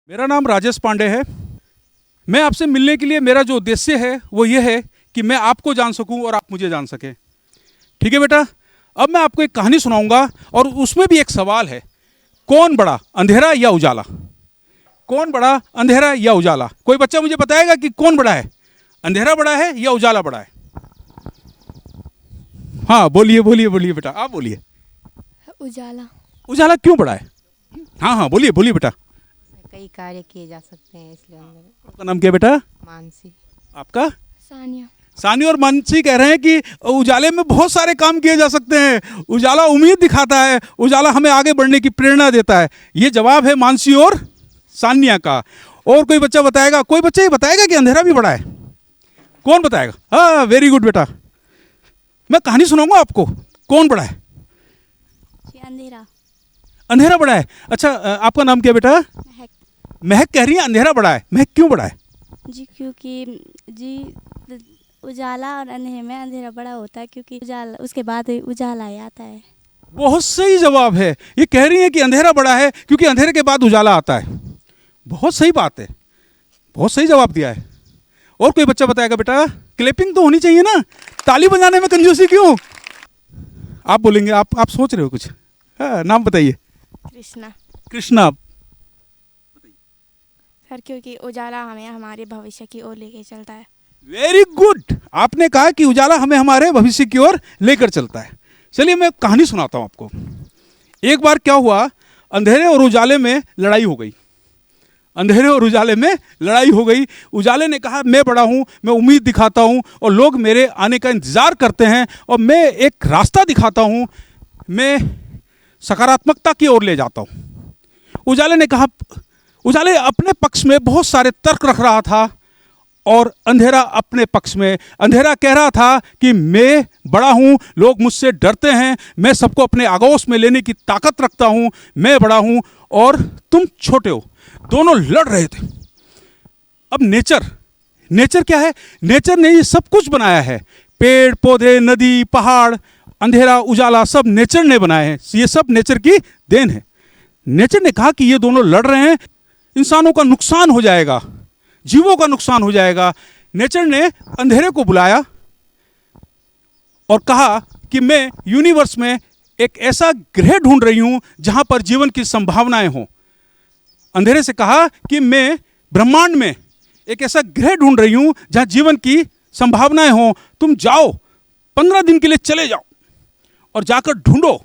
मेरा नाम राजेश पांडे है। मैं आपसे मिलने के लिए मेरा जो उद्देश्य है वो ये है कि मैं आपको जान सकूं और आप मुझे जान सकें। ठीक है बेटा, अब मैं आपको एक कहानी सुनाऊंगा और उसमें भी एक सवाल है, कौन बड़ा, अंधेरा या उजाला? कौन बड़ा, अंधेरा या उजाला? कोई बच्चा मुझे बताएगा कि कौन बड़ा है, अंधेरा बड़ा है या उजाला बड़ा है? हाँ बोलिए बोलिए बोलिए बेटा, आप बोलिए। उजाला। उजाला क्यों बड़ा है? हाँ हाँ बोलिए बोलिए बेटा। कई कार्य किए जा सकते हैं इसलिए आपका नाम क्या बेटा? मानसी। आपका? सानिया। सानी और मानसी कह रहे हैं कि उजाले में बहुत सारे काम किए जा सकते हैं। उजाला उम्मीद दिखाता है, उजाला हमें आगे बढ़ने की प्रेरणा देता है। ये जवाब है मानसी और सानिया का। और कोई बच्चा बताएगा, कोई बच्चा ये बताएगा कि अंधेरा भी बड़ा है? कौन बताएगा? हाँ वेरी गुड बेटा। मैं कहानी सुनाऊंगा आपको, कौन बड़ा है? अंधेरा। अंधेरा बड़ा है। अच्छा आपका नाम क्या बेटा? महक। महक कह रही है अंधेरा बड़ा है। महक क्यों बड़ा है? जी क्योंकि उजाला और अंधेरे में अंधेरा बड़ा होता है, क्योंकि उजाला उसके बाद उजाला आता है। बहुत सही जवाब है। ये कह रही है कि अंधेरा बड़ा है क्योंकि अंधेरे के बाद उजाला आता है। बहुत सही बात है, बहुत सही जवाब दिया है। और कोई बच्चा बताएगा बेटा? क्लैपिंग तो होनी चाहिए ना, ताली बजाने में कंजूसी क्यों? आप बोलेंगे, आप सोच रहे हो कुछ? हाँ नाम बताइए। कृष्णा। कृष्णा। सर क्योंकि उजाला हमें हमारे भविष्य की ओर लेके चलता है। वेरी गुड, आपने कहा कि उजाला हमें हमारे भविष्य की ओर लेकर चलता है। चलिए मैं कहानी सुनाता हूं आपको। एक बार क्या हुआ, अंधेरे और उजाले में लड़ाई हो गई। अंधेरे और उजाले में लड़ाई हो गई। उजाले ने कहा मैं बड़ा हूं, मैं उम्मीद दिखाता हूं और लोग मेरे आने का इंतजार करते हैं और मैं एक रास्ता दिखाता हूं, मैं सकारात्मकता की ओर ले जाता हूं। उजाले ने कहा, उजाले अपने पक्ष में बहुत सारे तर्क रख रहा था और अंधेरा अपने पक्ष में। अंधेरा कह रहा था कि मैं बड़ा हूं, लोग मुझसे डरते हैं, मैं सबको अपने आगोश में लेने की ताकत रखता हूं, मैं बड़ा हूं और तुम छोटे हो। दोनों लड़ रहे थे। अब नेचर क्या है? नेचर ने ये सब कुछ बनाया है, पेड़ पौधे, नदी, पहाड़, अंधेरा, उजाला, सब नेचर ने बनाए हैं। ये सब नेचर की देन है। नेचर ने कहा कि ये दोनों लड़ रहे हैं, इंसानों का नुकसान हो जाएगा, जीवों का नुकसान हो जाएगा। नेचर ने अंधेरे को बुलाया और कहा कि मैं यूनिवर्स में एक ऐसा ग्रह ढूंढ रही हूं जहां पर जीवन की संभावनाएं हों। अंधेरे से कहा कि मैं ब्रह्मांड में एक ऐसा ग्रह ढूंढ रही हूं जहां जीवन की संभावनाएं हों। तुम जाओ, 15 दिन के लिए चले जाओ और जाकर ढूंढो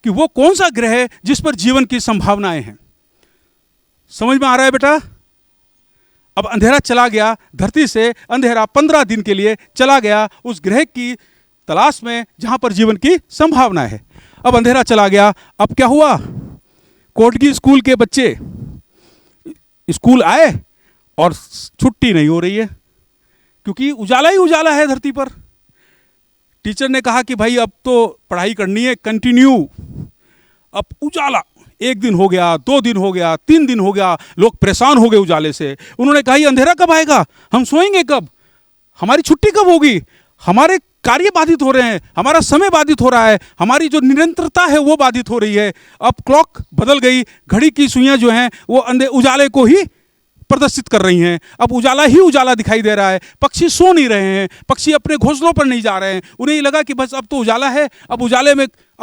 कि वो कौन सा ग्रह है जिस पर जीवन की संभावनाएं हैं। समझ में आ रहा है बेटा? अब अंधेरा चला गया धरती से, अंधेरा 15 दिन के लिए चला गया उस ग्रह की तलाश में जहां पर जीवन की संभावना है। अब अंधेरा चला गया। अब क्या हुआ, कोटगी स्कूल के बच्चे स्कूल आए और छुट्टी नहीं हो रही है क्योंकि उजाला ही उजाला है धरती पर। टीचर ने कहा कि भाई अब तो पढ़ाई करनी है, कंटिन्यू। अब उजाला, 1 दिन हो गया, 2 दिन हो गया, 3 दिन हो गया, लोग परेशान हो गए उजाले से। उन्होंने कहा ये अंधेरा कब आएगा, हम सोएंगे कब, हमारी छुट्टी कब होगी, हमारे कार्य बाधित हो रहे हैं, हमारा समय बाधित हो रहा है, हमारी जो निरंतरता है वो बाधित हो रही है। अब क्लॉक बदल गई, घड़ी की सुइयां जो हैं वो उजाले को ही प्रदर्शित कर रही हैं। अब उजाला ही उजाला दिखाई दे रहा है। पक्षी सो नहीं रहे हैं, पक्षी अपने घोंसलों पर नहीं जा रहे हैं। उन्हें लगा कि बस अब तो उजाला है। अब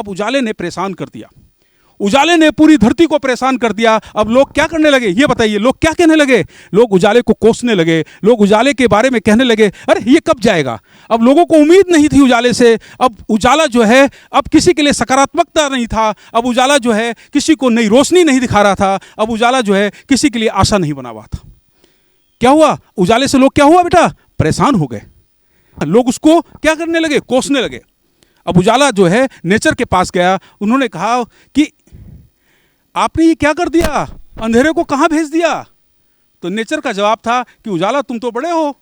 उजाले ने परेशान कर दिया, उजाले ने पूरी धरती को परेशान कर दिया। अब लोग क्या करने लगे, ये बताइए, लोग क्या कहने लगे? लोग उजाले को कोसने लगे, लोग उजाले के बारे में कहने लगे अरे ये कब जाएगा। अब लोगों को उम्मीद नहीं थी उजाले से। अब उजाला जो है अब किसी के लिए सकारात्मकता नहीं था। अब उजाला जो है किसी को नई रोशनी नहीं दिखा रहा था। अब उजाला जो है किसी के लिए आशा नहीं बना हुआ था। क्या हुआ, उजाले से लोग क्या हुआ बेटा, परेशान हो गए। लोग उसको क्या करने लगे, कोसने लगे। अब उजाला जो है नेचर के पास गया। उन्होंने कहा कि आपने ये क्या कर दिया, अंधेरे को कहाँ भेज दिया? तो नेचर का जवाब था कि उजाला तुम तो बड़े हो,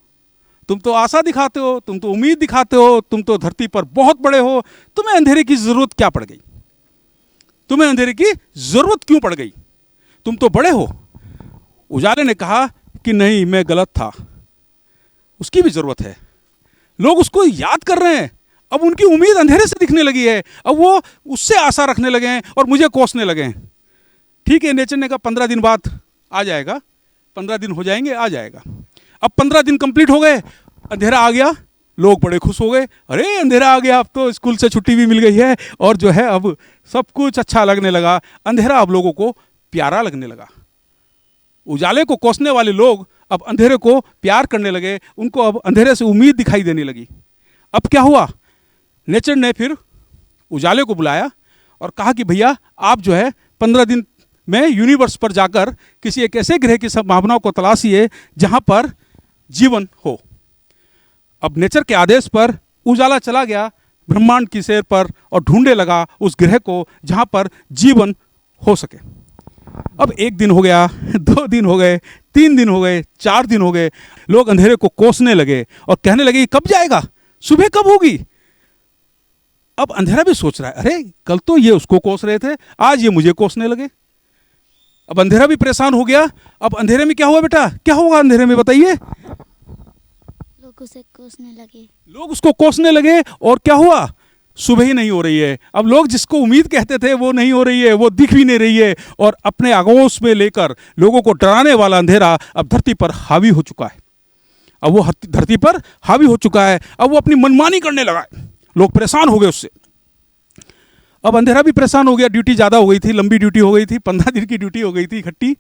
तुम तो आशा दिखाते हो, तुम तो उम्मीद दिखाते हो, तुम तो धरती पर बहुत बड़े हो, तुम्हें अंधेरे की जरूरत क्या पड़ गई, तुम्हें अंधेरे की जरूरत क्यों पड़ गई, तुम तो बड़े हो। उजाले ने कहा कि नहीं मैं गलत था, उसकी भी जरूरत है। लोग उसको याद कर रहे हैं, अब उनकी उम्मीद अंधेरे से दिखने लगी है, अब वो उससे आशा रखने लगे हैं और मुझे कोसने लगे हैं। ठीक है, नेचर ने कहा 15 दिन बाद आ जाएगा, 15 दिन हो जाएंगे, आ जाएगा। अब 15 दिन कंप्लीट हो गए, अंधेरा आ गया, लोग बड़े खुश हो गए, अरे अंधेरा आ गया, अब तो स्कूल से छुट्टी भी मिल गई है और जो है अब सब कुछ अच्छा लगने लगा। अंधेरा अब लोगों को प्यारा लगने लगा। उजाले को कोसने वाले लोग अब अंधेरे को प्यार करने लगे, उनको अब अंधेरे से उम्मीद दिखाई देने लगी। अब क्या हुआ, नेचर ने फिर उजाले को बुलाया और कहा कि भैया आप जो है 15 दिन में यूनिवर्स पर जाकर किसी एक ऐसे ग्रह की संभावनाओं को तलाशिए जहां पर जीवन हो। अब नेचर के आदेश पर उजाला चला गया ब्रह्मांड की सैर पर और ढूंढने लगा उस ग्रह को जहां पर जीवन हो सके। अब 1 दिन हो गया, 2 दिन हो गए, 3 दिन हो गए, 4 दिन हो गए, लोग अंधेरे को कोसने लगे और कहने लगे कब जाएगा, सुबह कब होगी। अब अंधेरा भी सोच रहा है, अरे कल तो ये उसको कोस रहे थे, आज ये मुझे कोसने लगे। अब अंधेरा भी परेशान हो गया। अब अंधेरे में क्या हुआ बेटा, क्या होगा अंधेरे में बताइए। लोग उसे कोसने लगे। लोग उसको कोसने लगे और क्या हुआ, सुबह ही नहीं हो रही है। अब लोग जिसको उम्मीद कहते थे वो नहीं हो रही है, वो दिख भी नहीं रही है और अपने आगोश में लेकर लोगों को डराने वाला अंधेरा अब धरती पर हावी हो चुका है। अब वो धरती पर हावी हो चुका है, अब वो अपनी मनमानी करने लगा है। लोग परेशान हो गए उससे। अब अंधेरा भी परेशान हो गया, ड्यूटी ज़्यादा हो गई थी, लंबी ड्यूटी हो गई थी, 15 दिन की ड्यूटी हो गई थी इकट्ठी।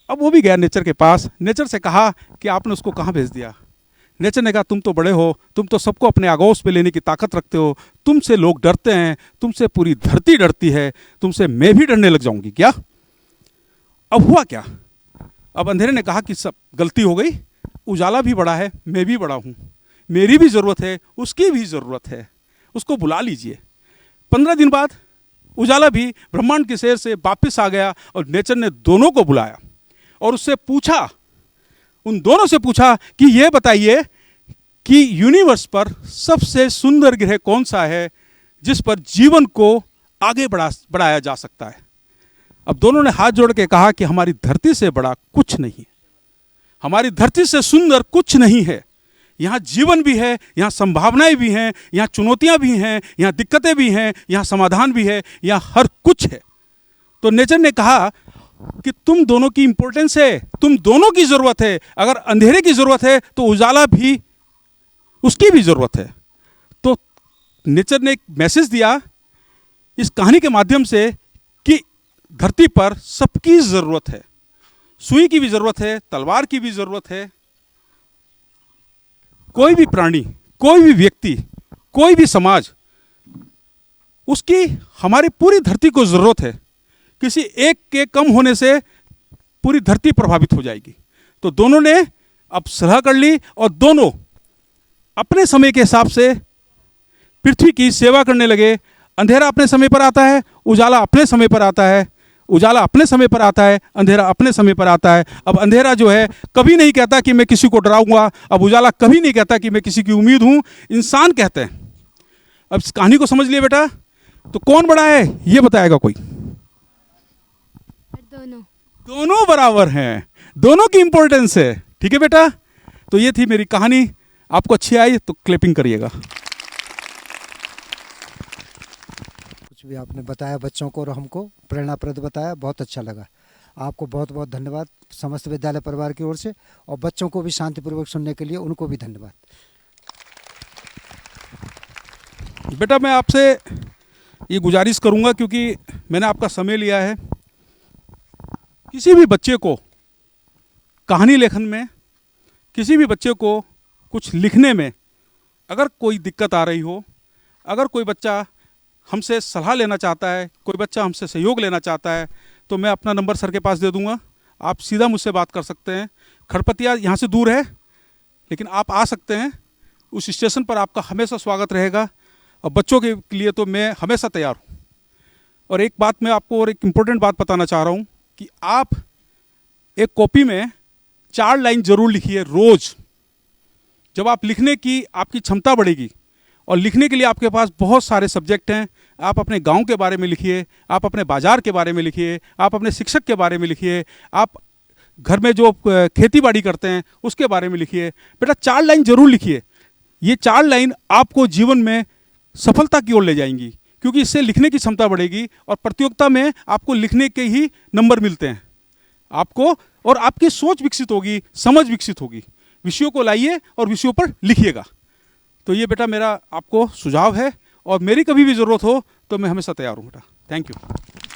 अब वो भी गया नेचर के पास, नेचर से कहा कि आपने उसको कहाँ भेज दिया। नेचर ने कहा तुम तो बड़े हो, तुम तो सबको अपने आगोश पे लेने की ताकत रखते हो, तुमसे लोग डरते हैं, तुमसे पूरी धरती डरती है, तुमसे मैं भी डरने लग जाऊंगी क्या। अब हुआ क्या, अब अंधेरे ने कहा कि सब गलती हो गई, उजाला भी बड़ा है, मैं भी बड़ा हूँ, मेरी भी ज़रूरत है, उसकी भी ज़रूरत है, उसको बुला लीजिए। 15 दिन बाद उजाला भी ब्रह्मांड की सैर से वापस आ गया और नेचर ने दोनों को बुलाया और उससे पूछा, उन दोनों से पूछा कि ये बताइए कि यूनिवर्स पर सबसे सुंदर ग्रह कौन सा है जिस पर जीवन को आगे बढ़ाया जा सकता है। अब दोनों ने हाथ जोड़ के कहा कि हमारी धरती से बड़ा कुछ नहीं है, हमारी धरती से सुंदर कुछ नहीं है। यहाँ जीवन भी है, यहाँ संभावनाएं भी हैं, यहाँ चुनौतियां भी हैं, यहाँ दिक्कतें भी हैं, यहाँ समाधान भी है, यहाँ हर कुछ है। तो नेचर ने कहा कि तुम दोनों की इंपॉर्टेंस है, तुम दोनों की जरूरत है। अगर अंधेरे की जरूरत है तो उजाला भी, उसकी भी जरूरत है। तो नेचर ने एक मैसेज दिया इस कहानी के माध्यम से कि धरती पर सबकी जरूरत है, सुई की भी जरूरत है, तलवार की भी जरूरत है। कोई भी प्राणी, कोई भी व्यक्ति, कोई भी समाज, उसकी हमारी पूरी धरती को जरूरत है। किसी एक के कम होने से पूरी धरती प्रभावित हो जाएगी। तो दोनों ने अब सलाह कर ली और दोनों अपने समय के हिसाब से पृथ्वी की सेवा करने लगे। अंधेरा अपने समय पर आता है, उजाला अपने समय पर आता है, उजाला अपने समय पर आता है, अंधेरा अपने समय पर आता है। अब अंधेरा जो है कभी नहीं कहता कि मैं किसी को डराऊंगा, अब उजाला कभी नहीं कहता कि मैं किसी की उम्मीद हूं, इंसान कहते हैं। अब इस कहानी को समझ लिए बेटा, तो कौन बड़ा है ये बताएगा कोई। दोनों बराबर हैं, दोनों की इंपॉर्टेंस है। ठीक है बेटा, तो ये थी मेरी कहानी। आपको अच्छी आई तो क्लैपिंग करिएगा। कुछ भी आपने बताया बच्चों को और हमको प्रेरणाप्रद बताया, बहुत अच्छा लगा। आपको बहुत बहुत धन्यवाद समस्त विद्यालय परिवार की ओर से, और बच्चों को भी शांतिपूर्वक सुनने के लिए उनको भी धन्यवाद। बेटा मैं आपसे ये गुजारिश करूंगा, क्योंकि मैंने आपका समय लिया है, किसी भी बच्चे को कहानी लेखन में, किसी भी बच्चे को कुछ लिखने में अगर कोई दिक्कत आ रही हो, अगर कोई बच्चा हमसे सलाह लेना चाहता है, कोई बच्चा हमसे सहयोग लेना चाहता है, तो मैं अपना नंबर सर के पास दे दूंगा। आप सीधा मुझसे बात कर सकते हैं। खड़पतिया यहाँ से दूर है, लेकिन आप आ सकते हैं। उस स्टेशन पर आपका हमेशा स्वागत रहेगा, और बच्चों के लिए तो मैं हमेशा तैयार हूँ। और एक बात मैं आपको और एक इम्पोर्टेंट बात बताना चाह रहा हूँ कि आप एक कॉपी में 4 लाइन जरूर लिखिए रोज़। जब आप लिखने की आपकी क्षमता बढ़ेगी, और लिखने के लिए आपके पास बहुत सारे सब्जेक्ट हैं। आप अपने गांव के बारे में लिखिए, आप अपने बाज़ार के बारे में लिखिए, आप अपने शिक्षक के बारे में लिखिए, आप घर में जो खेती बाड़ी करते हैं उसके बारे में लिखिए। बेटा 4 लाइन जरूर लिखिए। ये 4 लाइन आपको जीवन में सफलता की ओर ले जाएंगी, क्योंकि इससे लिखने की क्षमता बढ़ेगी और प्रतियोगिता में आपको लिखने के ही नंबर मिलते हैं आपको, और आपकी सोच विकसित होगी, समझ विकसित होगी। विषयों को लाइए और विषयों पर लिखिएगा। तो ये बेटा मेरा आपको सुझाव है, और मेरी कभी भी ज़रूरत हो तो मैं हमेशा तैयार हूँ बेटा। Thank you.